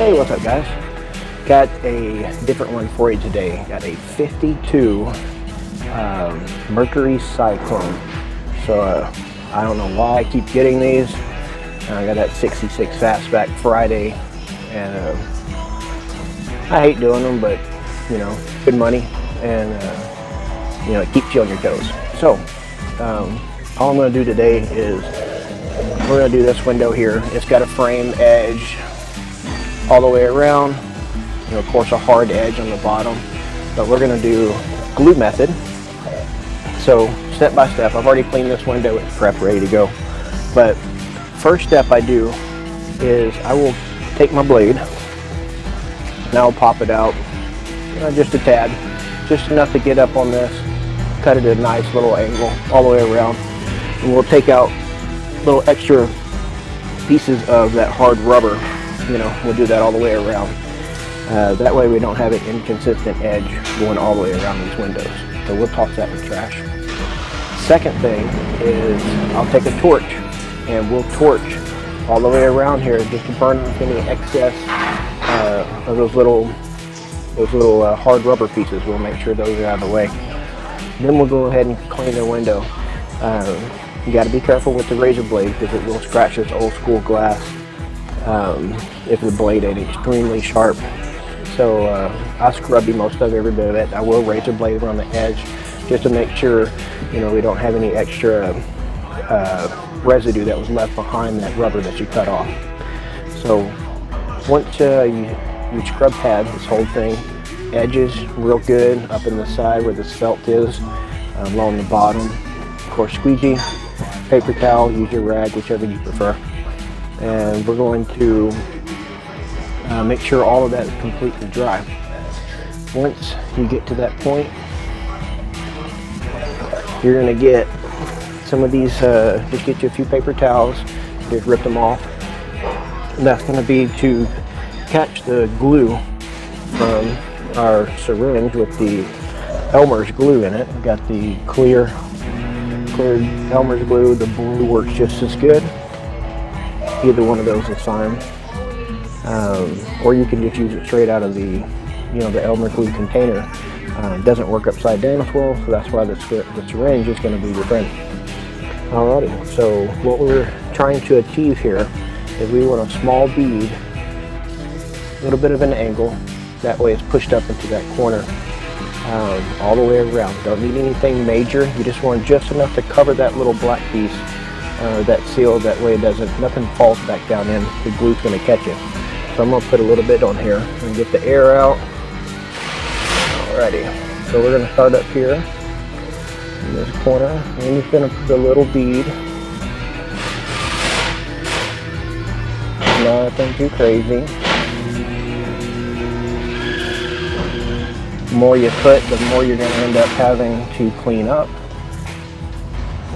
Hey, what's up guys? Got a different one for you today. Got a 52 Mercury Cyclone. So I don't know why I keep getting these. I got that 66 Fastback Friday, and I hate doing them, but you know, good money, and you know, it keeps you on your toes. So all I'm going to do today is we're going to do this window here. It's got a frame edge all the way around, you know, of course a hard edge on the bottom, but we're going to do glue method. So step by step, I've already cleaned this window, it's prepped, ready to go. But first step I do is I will take my blade and I'll pop it out, you know, just a tad, just enough to get up on this, cut it at a nice little angle all the way around, and we'll take out little extra pieces of that hard rubber. You know, we'll do that all the way around. That way we don't have an inconsistent edge going all the way around these windows. So we'll toss that in the trash. Second thing is I'll take a torch and we'll torch all the way around here just to burn off any excess of those little hard rubber pieces. We'll make sure those are out of the way. Then we'll go ahead and clean the window. You got to be careful with the razor blade because it will scratch this old school glass if the blade ain't extremely sharp. So I scrubby most of every bit of it. I will razor blade around the edge just to make sure, you know, we don't have any extra residue that was left behind that rubber that you cut off. So once you scrub pad this whole thing, edges real good up in the side where the felt is, along the bottom. Of course, squeegee, paper towel, use your rag, whichever you prefer. And we're going to make sure all of that is completely dry. Once you get to that point, you're going to get some of these, just get you a few paper towels, just rip them off. And that's going to be to catch the glue from our syringe with the Elmer's glue in it. We've got the clear Elmer's glue. The blue works just as good. Either one of those is fine. Or you can just use it straight out of the, you know, the Elmer glue container. It doesn't work upside down as well, so that's why the syringe is going to be your friend. Alrighty, so what we're trying to achieve here is we want a small bead, a little bit of an angle, that way it's pushed up into that corner all the way around. Don't need anything major, you just want just enough to cover that little black piece, that seal, that way nothing falls back down in, the glue's going to catch it. So I'm going to put a little bit on here and get the air out. Alrighty, so we're going to start up here in this corner, and you're just going to put a little bead. Nothing too crazy. The more you put, the more you're going to end up having to clean up.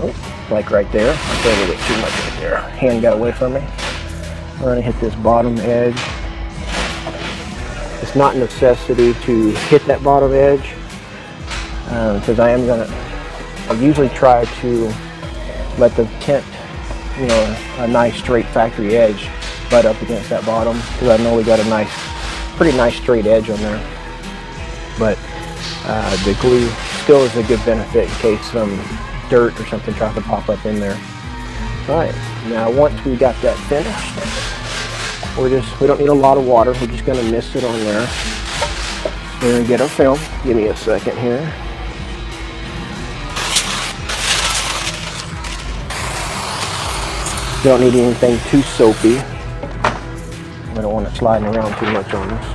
Oh, like right there. I put a little bit too much right there. Hand got away from me. We're going to hit this bottom edge. It's not a necessity to hit that bottom edge because I usually try to let the tint, you know, a nice straight factory edge butt up against that bottom, because I know we got a pretty nice straight edge on there. But the glue still is a good benefit in case some dirt or something tries to pop up in there. Alright, now once we got that finished, we don't need a lot of water, we're just going to mist it on there. We're going to get our film. Give me a second here. Don't need anything too soapy. I don't want it sliding around too much on us.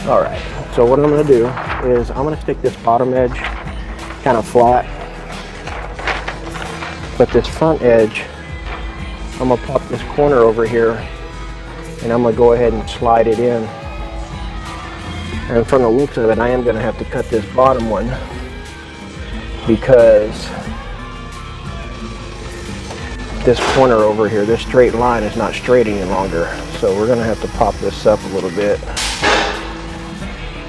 Alright, so what I'm going to do is I'm going to stick this bottom edge kind of flat, but this front edge, I'm going to pop this corner over here and I'm going to go ahead and slide it in. And from the looks of it, I am going to have to cut this bottom one because this corner over here, this straight line is not straight any longer. So we're going to have to pop this up a little bit.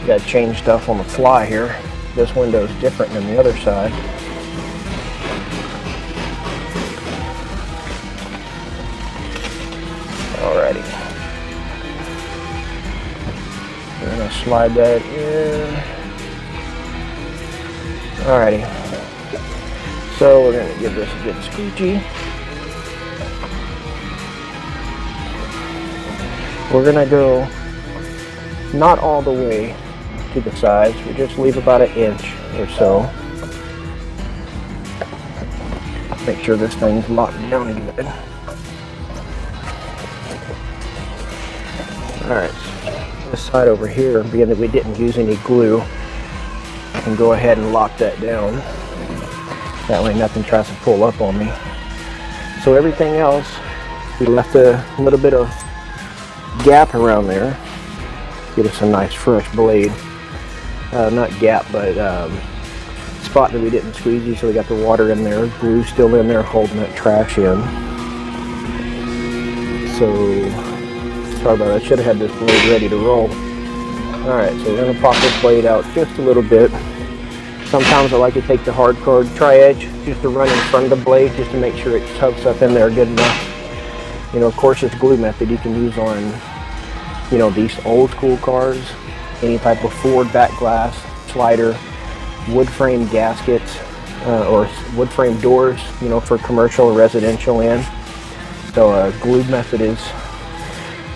Got to change stuff on the fly here. This window is different than the other side. Alrighty. slide that in. Alrighty. So we're going to give this a good squeegee. We're going to go not all the way to the sides. We just leave about 1 inch or so. Make sure this thing's locked down good. Alright, this side over here, being that we didn't use any glue, I can go ahead and lock that down. That way nothing tries to pull up on me. So everything else, we left a little bit of gap around there. Get us a nice fresh blade. Not gap, but spot that we didn't squeegee, so we got the water in there, glue still in there holding that trash in. So, sorry about that, I should have had this blade ready to roll. Alright, so we're going to pop this blade out just a little bit. Sometimes I like to take the hard cord tri-edge just to run in front of the blade just to make sure it tucks up in there good enough. You know, of course, this glue method you can use on, you know, these old school cars, any type of Ford back glass, slider, wood frame gaskets, or wood frame doors, you know, for commercial or residential in. So glue method is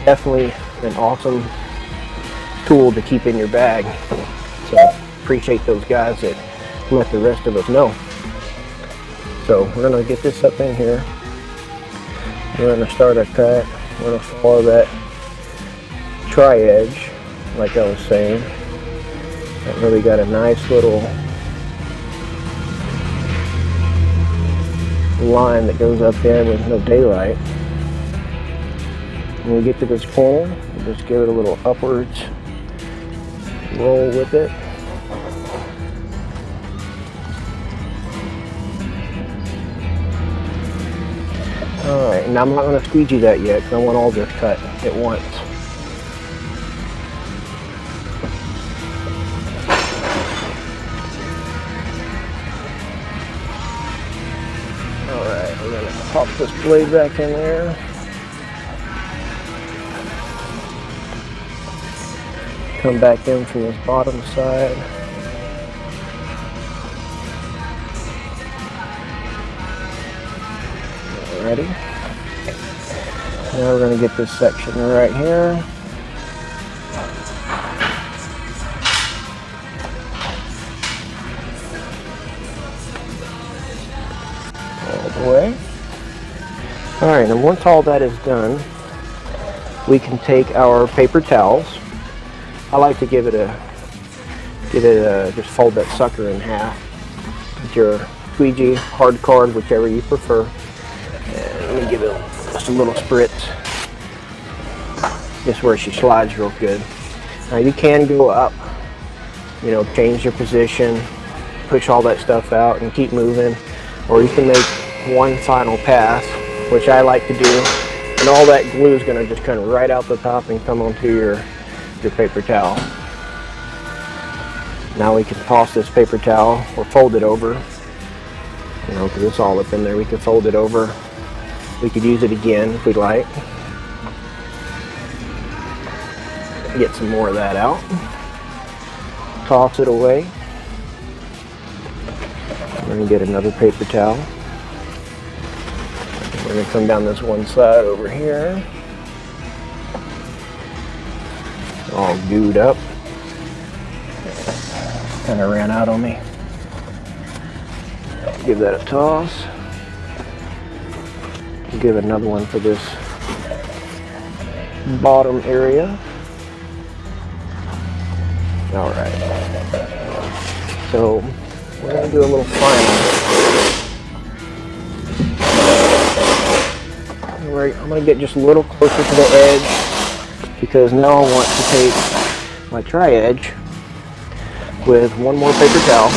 definitely an awesome tool to keep in your bag. So appreciate those guys that let the rest of us know. So we're going to get this up in here. We're going to start our cut. We're going to follow that tri-edge, like I was saying. That really got a nice little line that goes up there with no daylight. When we get to this corner, we'll just give it a little upwards roll with it. Alright, now I'm not going to squeegee that yet because I want all this cut at once. Alright, we're going to pop this blade back in there. Come back in from this bottom side. Ready? Now we're going to get this section right here. All the way. Alright, and once all that is done, we can take our paper towels. I like to give it a just fold that sucker in half with your squeegee, hard card, whichever you prefer. And let me give it just a little spritz, just where she slides real good. Now you can go up, you know, change your position, push all that stuff out and keep moving, or you can make one final pass, which I like to do, and all that glue is going to just come right out the top and come onto your paper towel. Now we can toss this paper towel or fold it over, you know, because it's all up in there. We can fold it over. We could use it again if we'd like. Get some more of that out. Toss it away. We're going to get another paper towel. We're going to come down this one side over here. All gooed up. Kind of ran out on me. Give that a toss. Give another one for this bottom area. Alright. So we're going to do a little final. I'm going to get just a little closer to the edge, because now I want to take my tri-edge with one more paper towel,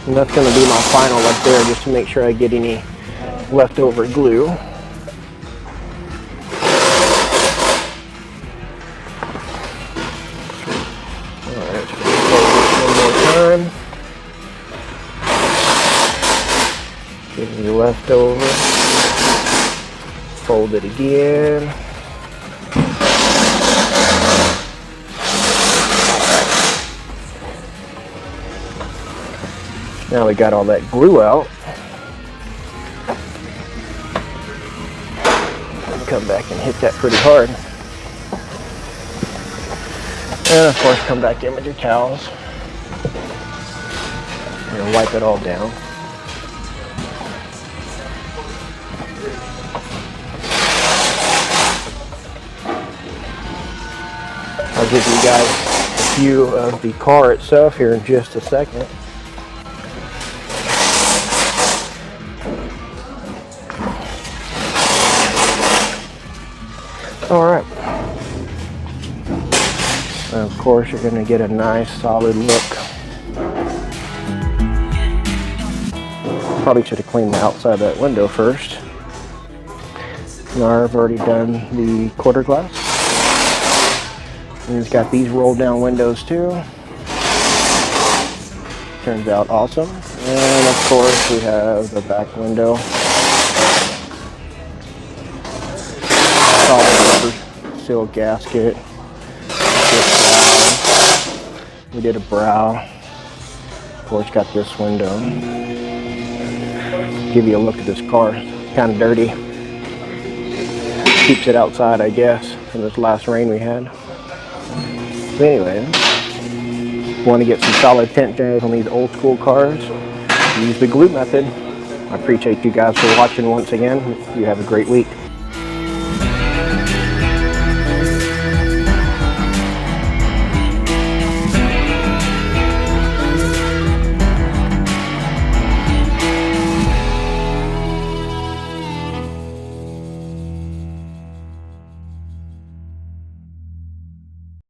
and that's going to be my final up there, just to make sure I get any leftover glue. Alright, fold it one more time. Give me leftover. Fold it again. Now we got all that glue out. Come back and hit that pretty hard. And of course come back in with your towels and wipe it all down. I'll give you guys a view of the car itself here in just a second. Alright. Of course, you're going to get a nice solid look. Probably should have cleaned the outside of that window first. Now I've already done the quarter glass. And it's got these roll down windows too. Turns out awesome. And of course we have the back window. Solid rubber seal gasket. We did a brow. Of course got this window. Give you a look at this car. It's kind of dirty. Keeps it outside, I guess, from this last rain we had. But anyway, want to get some solid tint jobs on these old school cars, use the glue method. I appreciate you guys for watching once again. You have a great week.